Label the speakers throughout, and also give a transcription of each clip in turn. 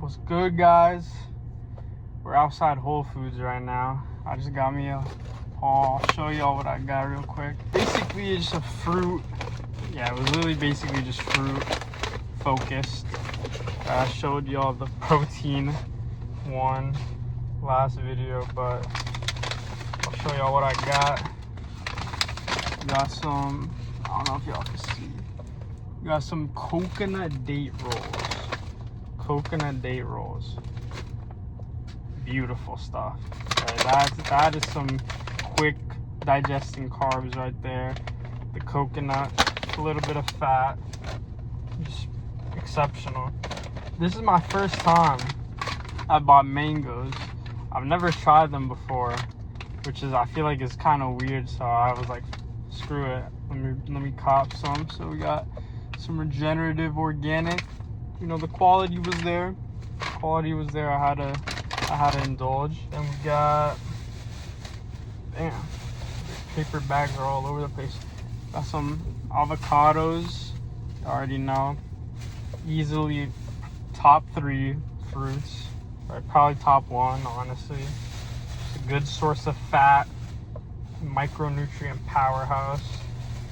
Speaker 1: What's good, guys? We're outside Whole Foods right now. I just got me a haul. I'll show y'all what I got real quick. Basically, it's just a fruit. Yeah, it was literally basically just fruit focused. I showed y'all the protein one last video, but I'll show y'all what I got. Got some, I don't know if y'all can see. Got some coconut date rolls. Coconut date rolls. Beautiful stuff. Right, that is some quick digesting carbs right there. The coconut, a little bit of fat, just exceptional. This is my first time I bought mangoes. I've never tried them before, which is, I feel like is kind of weird. So I was like, screw it. Let me cop some. So we got some regenerative organic. You know, the quality was there. I had to indulge. And we got, damn, paper bags are all over the place. Got some avocados. You already know. Easily top 3 fruits. Right, probably top 1, honestly. It's a good source of fat. Micronutrient powerhouse.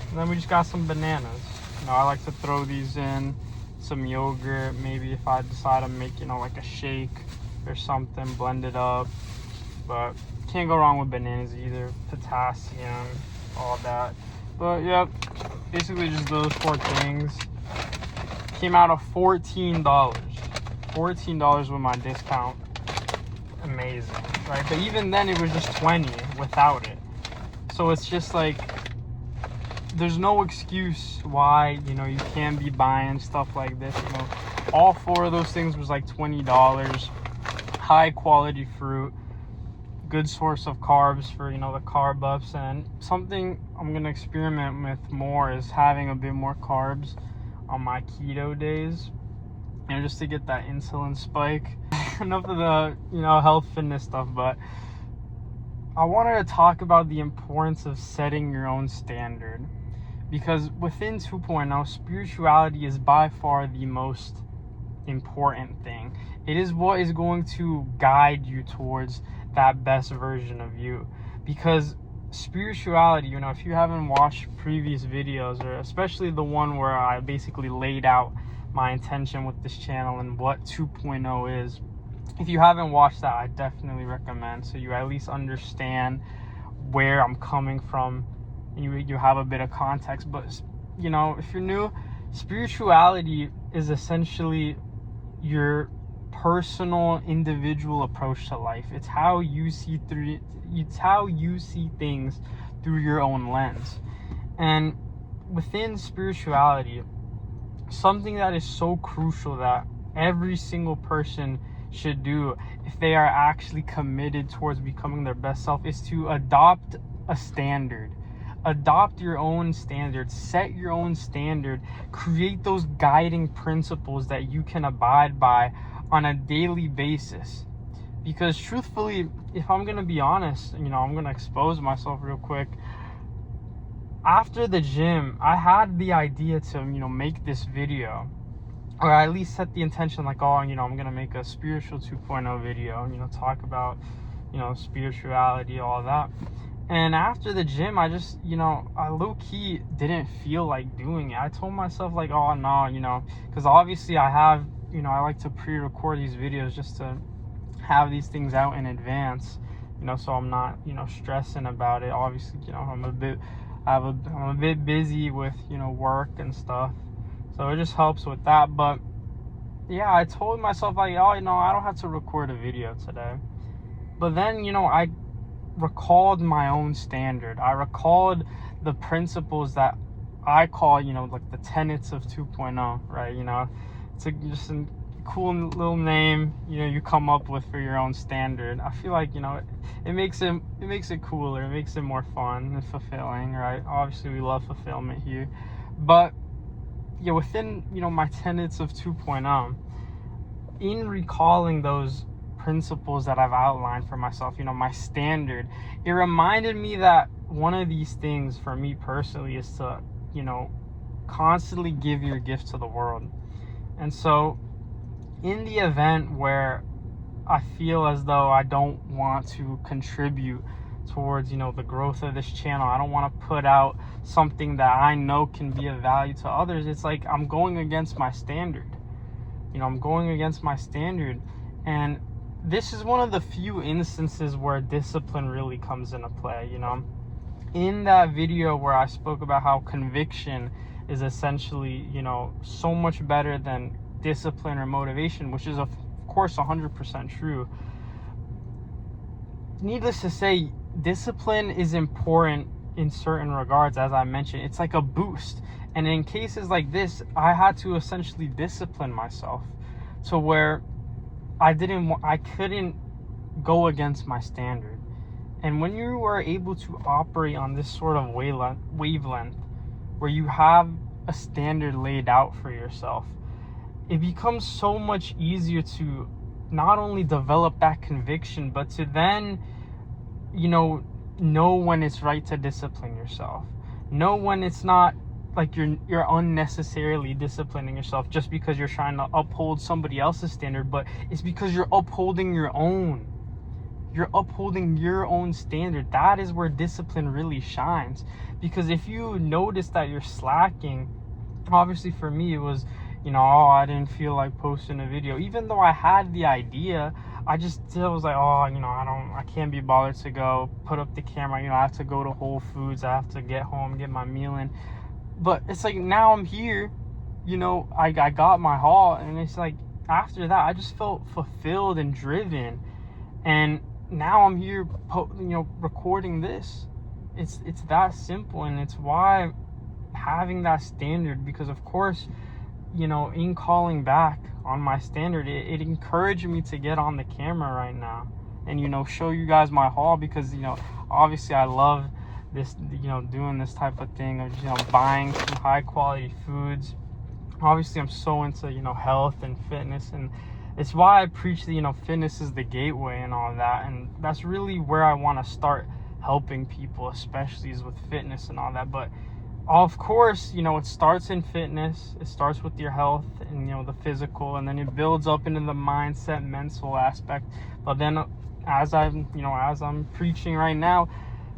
Speaker 1: And then we just got some bananas. You know, I like to throw these in some yogurt, maybe if I decide to make, you know, like a shake or something, blend it up. But can't go wrong with bananas either. Potassium, all that. But yeah, basically just those 4 things. Came out of $14. $14 with my discount. Amazing, right? But even then it was just 20 without it. So it's just like, there's no excuse why, you know, you can't be buying stuff like this. You know, all 4 of those things was like $20. High quality fruit, good source of carbs for, you know, the carb ups. And something I'm gonna experiment with more is having a bit more carbs on my keto days, you know, just to get that insulin spike. Enough of the, you know, health fitness stuff, but I wanted to talk about the importance of setting your own standard. Because within 2.0, spirituality is by far the most important thing. It is what is going to guide you towards that best version of you. Because spirituality, you know, if you haven't watched previous videos, or especially the one where I basically laid out my intention with this channel and what 2.0 is, if you haven't watched that, I definitely recommend, so you at least understand where I'm coming from. You have a bit of context. But, you know, if you're new, spirituality is essentially your personal, individual approach to life. It's how you see things through your own lens. And within spirituality, something that is so crucial that every single person should do if they are actually committed towards becoming their best self is to adopt a standard. Adopt your own standard, set your own standard, create those guiding principles that you can abide by on a daily basis. Because truthfully, if I'm gonna be honest, you know, I'm gonna expose myself real quick. After the gym, I had the idea to, you know, make this video, or at least set the intention like, oh, you know, I'm gonna make a spiritual 2.0 video, you know, talk about, you know, spirituality, all that. And after the gym, I just, you know, I low-key didn't feel like doing it. I told myself like, oh no, you know, because obviously I have, you know, I like to pre-record these videos just to have these things out in advance, you know, so I'm not, you know, stressing about it. Obviously, you know, I'm a bit busy with, you know, work and stuff, so it just helps with that. But yeah, I told myself like, oh, you know, I don't have to record a video today. But then, you know, I recalled my own standard. I recalled the principles that I call, you know, like the tenets of 2.0, right? You know, it's just a cool little name, you know, you come up with for your own standard. I feel like, you know, it makes it cooler, it makes it more fun and fulfilling, right? Obviously we love fulfillment here. But yeah, within, you know, my tenets of 2.0, in recalling those principles that I've outlined for myself, you know, my standard, it reminded me that one of these things for me personally is to, you know, constantly give your gift to the world. And so in the event where I feel as though I don't want to contribute towards, the growth of this channel, I don't want to put out something that I know can be of value to others, it's like I'm going against my standard. I'm going against my standard. And this is one of the few instances where discipline really comes into play. In that video where I spoke about how conviction is essentially, so much better than discipline or motivation, which is of course 100% true. Needless to say, discipline is important in certain regards. As I mentioned, it's like a boost. And in cases like this, I had to essentially discipline myself to where I couldn't go against my standard. And when you are able to operate on this sort of wavelength where you have a standard laid out for yourself, it becomes so much easier to not only develop that conviction, but to then, know when it's right to discipline yourself. Know when it's not like you're unnecessarily disciplining yourself just because you're trying to uphold somebody else's standard, but it's because you're upholding your own. You're upholding your own standard. That is where discipline really shines. Because if you notice that you're slacking, obviously for me it was, I didn't feel like posting a video. Even though I had the idea, I just still was like, I can't be bothered to go put up the camera. I have to go to Whole Foods. I have to get home, get my meal in. But it's like now I'm here, I got my haul, and it's like after that I just felt fulfilled and driven. And now I'm here, recording this. It's that simple, and it's why having that standard, because of course, in calling back on my standard, it encouraged me to get on the camera right now and, show you guys my haul, because, obviously I love this, doing this type of thing of, buying some high quality foods. Obviously I'm so into, health and fitness, and it's why I preach that, fitness is the gateway and all that. And that's really where I want to start helping people, especially is with fitness and all that. But of course, it starts in fitness. It starts with your health and, the physical, and then it builds up into the mindset, mental aspect. But then as I'm preaching right now,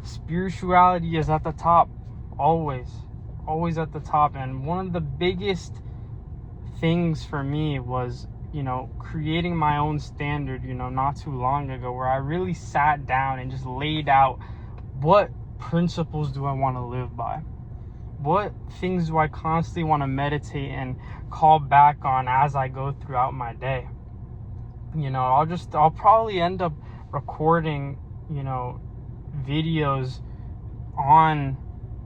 Speaker 1: spirituality is at the top, always at the top. And one of the biggest things for me was, creating my own standard, not too long ago, where I really sat down and just laid out what principles do I want to live by? What things do I constantly want to meditate and call back on as I go throughout my day? I'll probably end up recording, videos on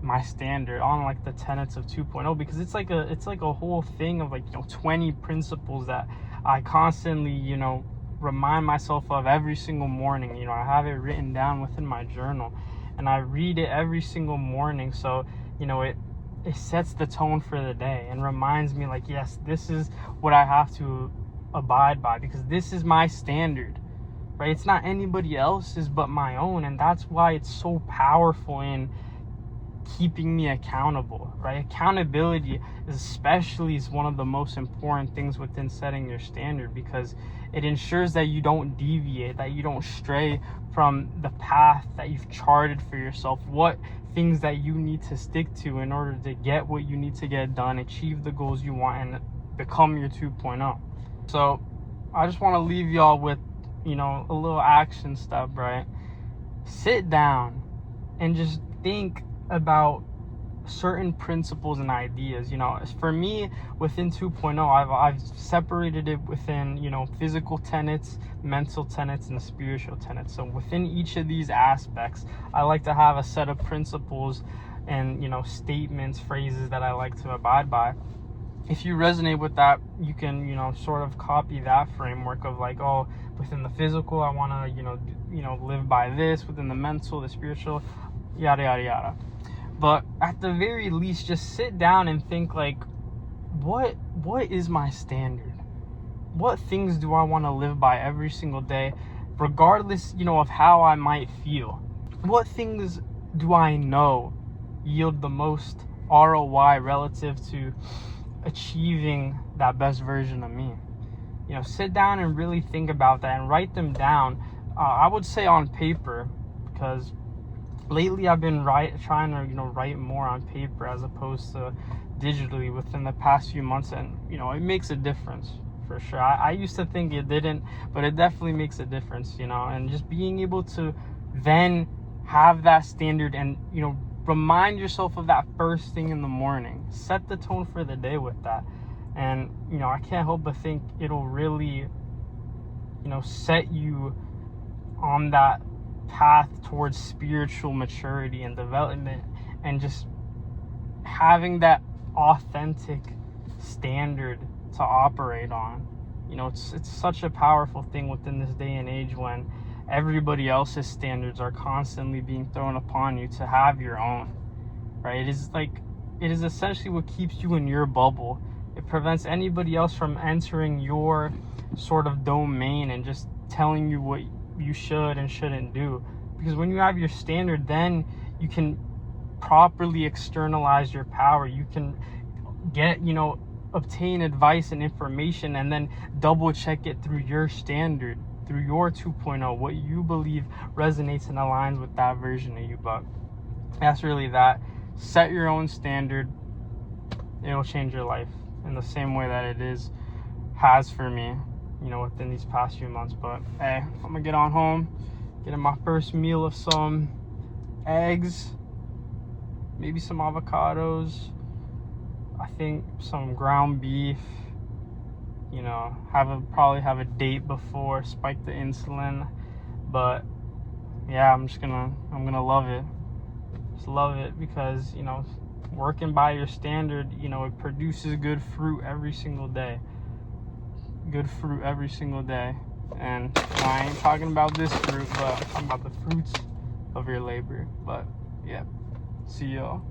Speaker 1: my standard, on like the tenets of 2.0, because it's like a whole thing of 20 principles that I constantly, remind myself of every single morning. I have it written down within my journal, and I read it every single morning. So, it sets the tone for the day and reminds me yes, this is what I have to abide by, because this is my standard, right? It's not anybody else's but my own. And that's why it's so powerful in keeping me accountable, right? Accountability especially is one of the most important things within setting your standard, because it ensures that you don't deviate, that you don't stray from the path that you've charted for yourself, what things that you need to stick to in order to get what you need to get done, achieve the goals you want, and become your 2.0. So I just want to leave y'all with, a little action step, right? Sit down and just think about certain principles and ideas. For me, within 2.0, I've separated it within, physical tenets, mental tenets, and spiritual tenets. So within each of these aspects, I like to have a set of principles and, statements, phrases that I like to abide by. If you resonate with that, you can, sort of copy that framework of within the physical, I want to, live by this. Within the mental, the spiritual, yada, yada, yada. But at the very least, just sit down and think what is my standard? What things do I want to live by every single day, regardless, of how I might feel? What things do I know yield the most ROI relative to achieving that best version of me? sit down and really think about that and write them down. I would say on paper, because lately I've been trying to write more on paper as opposed to digitally within the past few months, and it makes a difference for sure. I used to think it didn't, but it definitely makes a difference, and just being able to then have that standard and remind yourself of that first thing in the morning, set the tone for the day with that. And I can't help but think it'll really set you on that path towards spiritual maturity and development, and just having that authentic standard to operate on. It's such a powerful thing within this day and age when everybody else's standards are constantly being thrown upon you to have your own, right? It is essentially what keeps you in your bubble. It prevents anybody else from entering your sort of domain and just telling you what you should and shouldn't do. Because when you have your standard, then you can properly externalize your power. You can get, obtain advice and information, and then double check it through your standard, through your 2.0, what you believe resonates and aligns with that version of you. But that's really that. Set your own standard. It'll change your life in the same way that has for me, within these past few months. But hey, I'm gonna get on home, getting my first meal of some eggs, maybe some avocados, I think some ground beef, probably have a date before, spike the insulin. But yeah, I'm gonna love it. Just love it, because working by your standard, it produces good fruit every single day. And I ain't talking about this fruit, but I'm talking about the fruits of your labor. But yeah, see y'all.